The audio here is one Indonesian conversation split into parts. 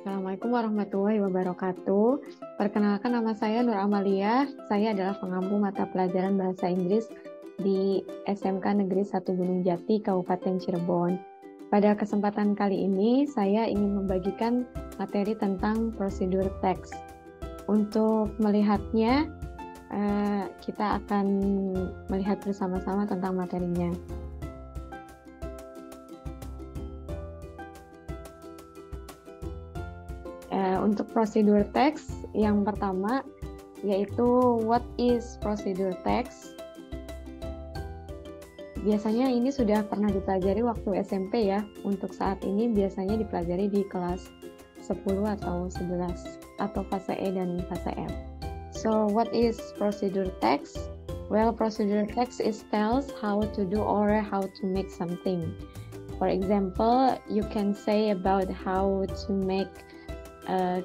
Assalamualaikum warahmatullahi wabarakatuh. Perkenalkan, nama saya Nur Amalia. Saya adalah pengampu mata pelajaran Bahasa Inggris di SMK Negeri 1 Gunung Jati, Kabupaten Cirebon. Pada kesempatan kali ini, saya ingin membagikan materi tentang prosedur teks. Untuk melihatnya, kita akan melihat bersama-sama tentang materinya. Untuk prosedur teks, yang pertama yaitu what is procedure text. Biasanya ini sudah pernah dipelajari waktu SMP ya. Untuk saat ini biasanya dipelajari di kelas 10 atau 11 atau fase E dan fase F. So what is procedure text? Well, procedure text is tells how to do or how to make something. For example, you can say about how to make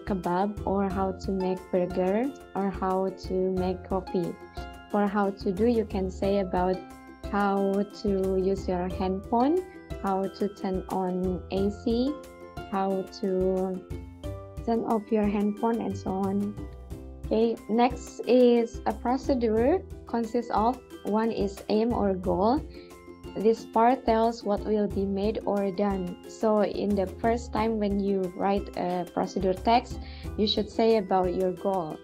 kebab, or how to make burger, or how to make coffee. For how to do, you can say about how to use your handphone, how to turn on AC, how to turn off your handphone, and so on. Okay, next is a procedure consists of one is aim or goal. This part tells what will be made or done. So in the first time when you write a procedure text, you should say about your goal,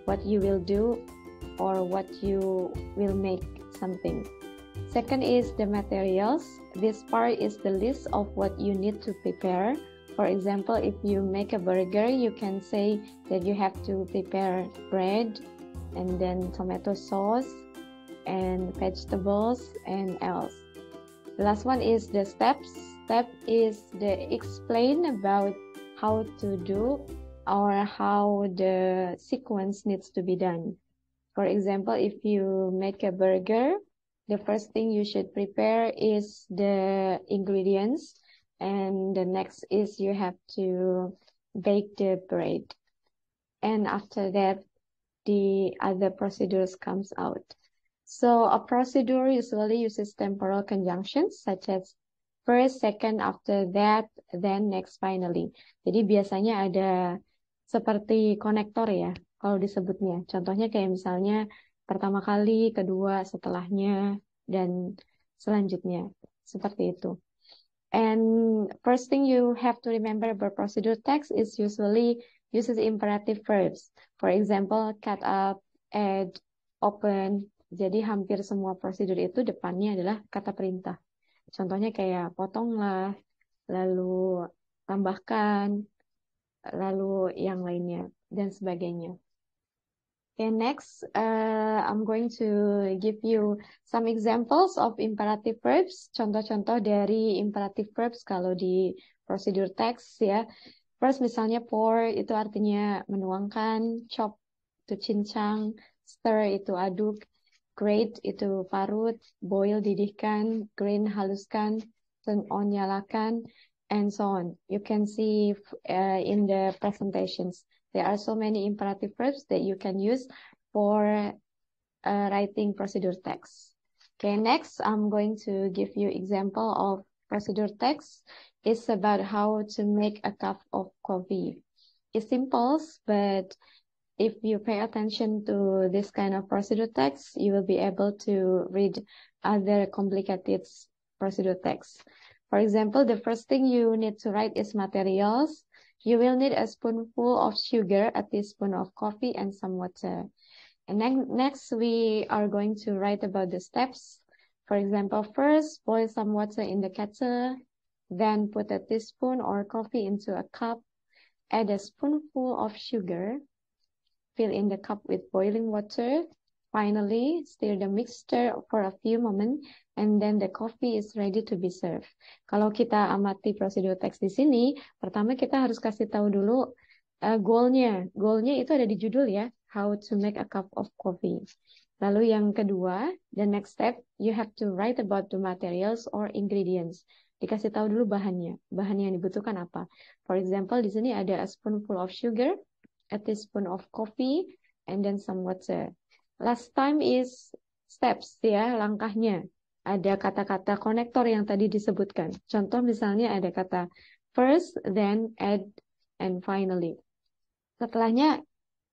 what you will do or what you will make something. Second is the materials. This part is the list of what you need to prepare. For example, if you make a burger, you can say that you have to prepare bread and then tomato sauce and vegetables and else. The last one is the steps. Step is the explain about how to do or how the sequence needs to be done. For example, if you make a burger, the first thing you should prepare is the ingredients, and the next is you have to bake the bread. And after that, the other procedures comes out. So a procedure usually uses temporal conjunctions such as first, second, after that, then, next, finally. Jadi biasanya ada seperti konektor ya, kalau disebutnya. Contohnya kayak misalnya pertama kali, kedua, setelahnya, dan selanjutnya. Seperti itu. And first thing you have to remember about procedure text is usually uses imperative verbs. For example, cut up, add, open. Jadi hampir semua prosedur itu depannya adalah kata perintah. Contohnya kayak potonglah, lalu tambahkan, lalu yang lainnya, dan sebagainya. Okay, next, I'm going to give you some examples of imperative verbs. Contoh-contoh dari imperative verbs kalau di prosedur text ya. First, misalnya pour itu artinya menuangkan, chop itu cincang, stir itu aduk, grate itu parut, boil didihkan, grind haluskan, turn on nyalakan, and so on. You can see in the presentations. There are so many imperative verbs that you can use for writing procedure text. Okay, next I'm going to give you example of procedure text. It's about how to make a cup of coffee. It's simple, but if you pay attention to this kind of procedure text, you will be able to read other complicated procedure text. For example, the first thing you need to write is materials. You will need a spoonful of sugar, a teaspoon of coffee, and some water. And next, we are going to write about the steps. For example, first, boil some water in the kettle, then put a teaspoon or coffee into a cup, add a spoonful of sugar, fill in the cup with boiling water. Finally, stir the mixture for a few moments, and then the coffee is ready to be served. Kalau kita amati prosedur teks di sini, pertama kita harus kasih tahu dulu goalnya. Goalnya itu ada di judul ya, how to make a cup of coffee. Lalu yang kedua, the next step, you have to write about the materials or ingredients. Dikasih tahu dulu bahannya. Bahan yang dibutuhkan apa. For example, di sini ada a spoonful of sugar, a teaspoon of coffee, and then some water. Last time is steps ya, langkahnya. Ada kata-kata konektor yang tadi disebutkan. Contoh misalnya ada kata first, then add and finally. Setelahnya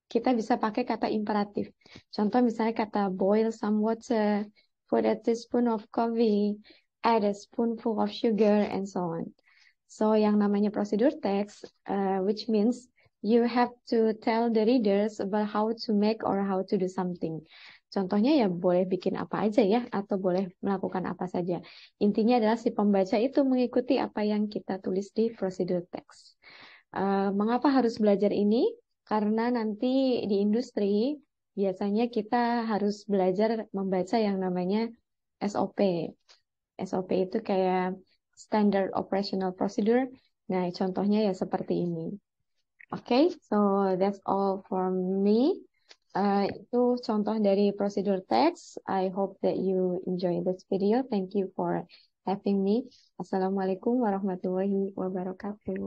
kita bisa pakai kata imperatif. Contoh misalnya kata boil some water, put a teaspoon of coffee, add a spoonful of sugar, and so on. So yang namanya prosedur text, which means you have to tell the readers about how to make or how to do something. Contohnya ya boleh bikin apa aja ya, atau boleh melakukan apa saja. Intinya adalah si pembaca itu mengikuti apa yang kita tulis di prosedur text. Mengapa harus belajar ini? Karena nanti di industri biasanya kita harus belajar membaca yang namanya SOP. SOP itu kayak Standard Operational Procedure. Nah, contohnya ya seperti ini. Oke, so that's all from me. Itu contoh dari prosedur text. I hope that you enjoy this video. Thank you for having me. Assalamualaikum warahmatullahi wabarakatuh.